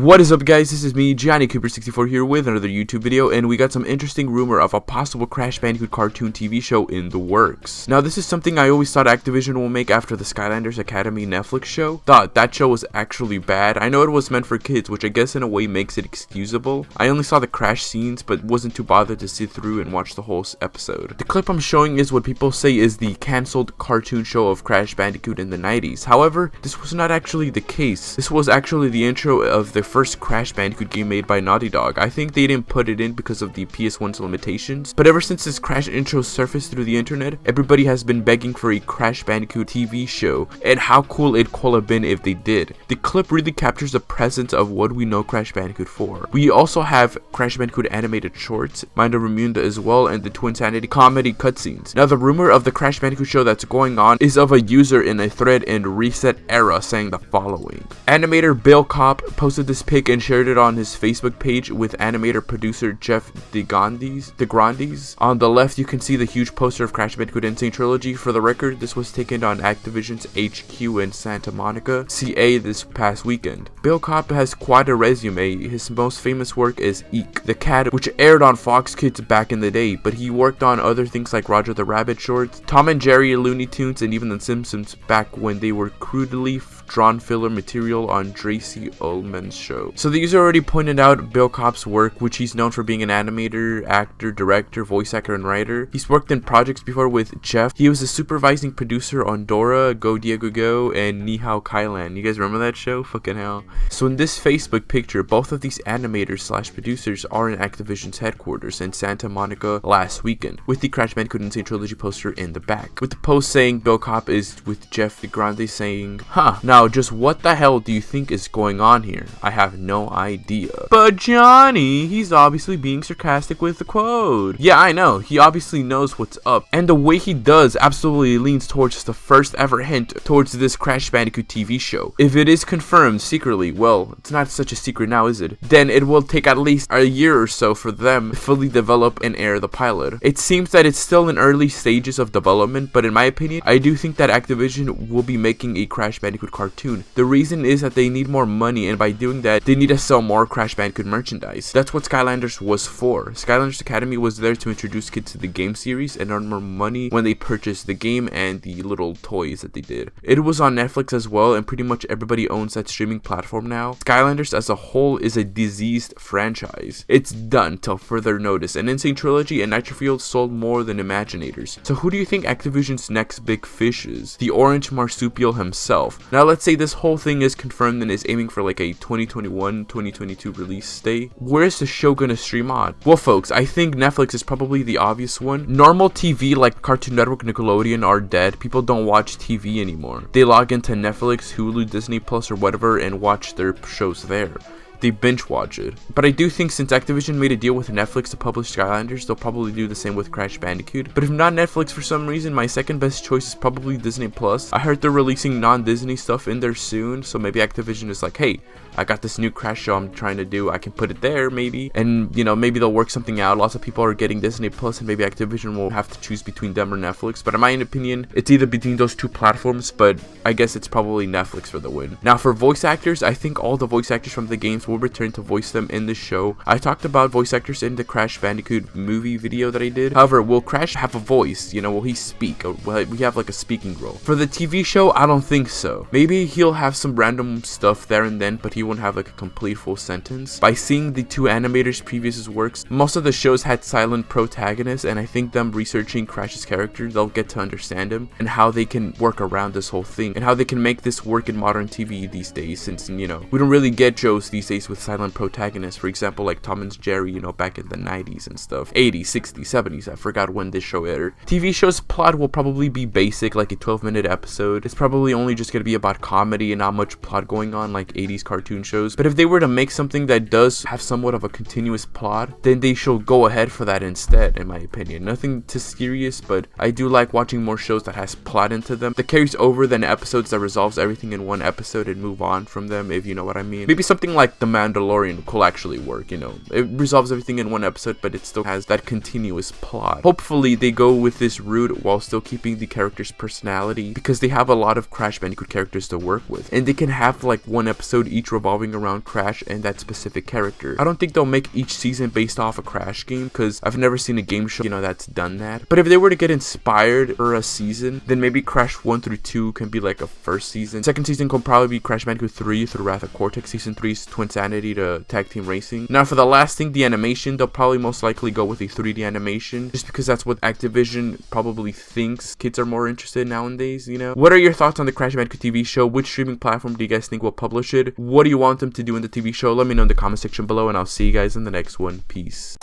What is up, guys? This is me, Johnny Cooper64 here with another YouTube video, and we got some interesting rumor of a possible Crash Bandicoot cartoon TV show in the works. Now, this is something I always thought Activision will make after the Skylanders Academy Netflix show. Thought that show was actually bad. I know it was meant for kids, which I guess in a way makes it excusable. I only saw the crash scenes, but wasn't too bothered to sit through and watch the whole episode. The clip I'm showing is what people say is the cancelled cartoon show of Crash Bandicoot in the 90s. However, this was not actually the case. This was actually the intro of the first Crash Bandicoot game made by Naughty Dog. I think they didn't put it in because of the PS1's limitations, but ever since this Crash intro surfaced through the internet, everybody has been begging for a Crash Bandicoot TV show, and how cool it could have been if they did. The clip really captures the presence of what we know Crash Bandicoot for. We also have Crash Bandicoot animated shorts, Mind of Remunda as well, and the Twinsanity comedy cutscenes. Now, the rumor of the Crash Bandicoot show that's going on is of a user in a thread in Reset Era saying the following. Animator Bill Kopp posted this pic and shared it on his Facebook page with animator producer Jeff DeGrandes. On the left, you can see the huge poster of Crash Bandicoot Insane Trilogy. For the record, this was taken on Activision's HQ in Santa Monica, CA this past weekend. Bill Kopp has quite a resume. His most famous work is Eek, the Cat, which aired on Fox Kids back in the day, but he worked on other things like Roger the Rabbit shorts, Tom and Jerry, Looney Tunes, and even The Simpsons back when they were crudely drawn filler material on Tracy Ullman's show. So the user already pointed out Bill Kopp's work, which he's known for being an animator, actor, director, voice actor, and writer. He's worked in projects before with Jeff. He was a supervising producer on Dora, Go Diego Go, and Ni Hao Kailan. You guys remember that show? Fucking hell. So in this Facebook picture, both of these animators slash producers are in Activision's headquarters in Santa Monica last weekend, with the Crash Bandicoot Insane Trilogy poster in the back, with the post saying Bill Kopp is with Jeff DeGrandes saying, now just what the hell do you think is going on here? I have no idea. But Johnny, he's obviously being sarcastic with the quote. Yeah, I know, he obviously knows what's up, and the way he does absolutely leans towards the first ever hint towards this Crash Bandicoot TV show. If it is confirmed secretly, well, it's not such a secret now, is it? Then it will take at least a year or so for them to fully develop and air the pilot. It seems that it's still in early stages of development, but in my opinion, I do think that Activision will be making a Crash Bandicoot cartoon. The reason is that they need more money, and by doing that, they need to sell more Crash Bandicoot merchandise. That's what Skylanders was for. Skylanders Academy was there to introduce kids to the game series and earn more money when they purchased the game and the little toys that they did. It was on Netflix as well, and pretty much everybody owns that streaming platform now. Skylanders as a whole is a diseased franchise. It's done till further notice, and Insane Trilogy and Nitro Fuel sold more than Imaginators. So who do you think Activision's next big fish is? The orange marsupial himself. Now let's say this whole thing is confirmed and is aiming for like a 2021-2022 release date. Where is the show gonna stream on? Well folks, I think Netflix is probably the obvious one. Normal TV like Cartoon Network, Nickelodeon are dead. People don't watch TV anymore. They log into Netflix, Hulu, Disney Plus, or whatever and watch their shows there. They binge watch it. But I do think since Activision made a deal with Netflix to publish Skylanders, they'll probably do the same with Crash Bandicoot. But if not Netflix for some reason, my second best choice is probably Disney Plus. I heard they're releasing non-Disney stuff in there soon, so maybe Activision is like, hey, I got this new Crash show I'm trying to do, I can put it there maybe, and you know, maybe they'll work something out. Lots of people are getting Disney Plus, and maybe Activision will have to choose between them or Netflix. But in my opinion, it's either between those two platforms, but I guess it's probably Netflix for the win. Now for voice actors, I think all the voice actors from the games will return to voice them in the show. I talked about voice actors in the Crash Bandicoot movie video that I did. However, will Crash have a voice? You know, will he speak? Or will we have like a speaking role? For the TV show, I don't think so. Maybe he'll have some random stuff there and then, but he won't have like a complete full sentence. By seeing the two animators' previous works, most of the shows had silent protagonists, and I think them researching Crash's character, they'll get to understand him and how they can work around this whole thing and how they can make this work in modern TV these days, since, you know, we don't really get shows these days with silent protagonists. For example, like Tom and Jerry, you know, back in the 90s and stuff, 80s, 60s, 70s, I forgot when this show aired. TV show's plot will probably be basic, like a 12-minute episode. It's probably only just gonna be about comedy and not much plot going on like 80s cartoon shows. But if they were to make something that does have somewhat of a continuous plot, then they should go ahead for that instead, in my opinion. Nothing too serious, but I do like watching more shows that has plot into them, that carries over than episodes that resolves everything in one episode and move on from them, if you know what I mean. Maybe something like The Mandalorian could actually work, you know. It resolves everything in one episode, but it still has that continuous plot. Hopefully they go with this route while still keeping the character's personality, because they have a lot of Crash Bandicoot characters to work with, and they can have like one episode each revolving around Crash and that specific character. I don't think they'll make each season based off a Crash game, because I've never seen a game show, you know, that's done that. But if they were to get inspired for a season, then maybe Crash 1 through 2 can be like a first season. Second season could probably be Crash Bandicoot 3 through Wrath of Cortex. Season 3's Twinsanity to Tag Team Racing. Now for the last thing, the animation, they'll probably most likely go with a 3D animation, just because that's what Activision probably thinks kids are more interested in nowadays, you know. What are your thoughts on the Crash Bandicoot TV show? Which streaming platform do you guys think will publish it? What do you want them to do in the TV show? Let me know in the comment section below, and I'll see you guys in the next one. Peace.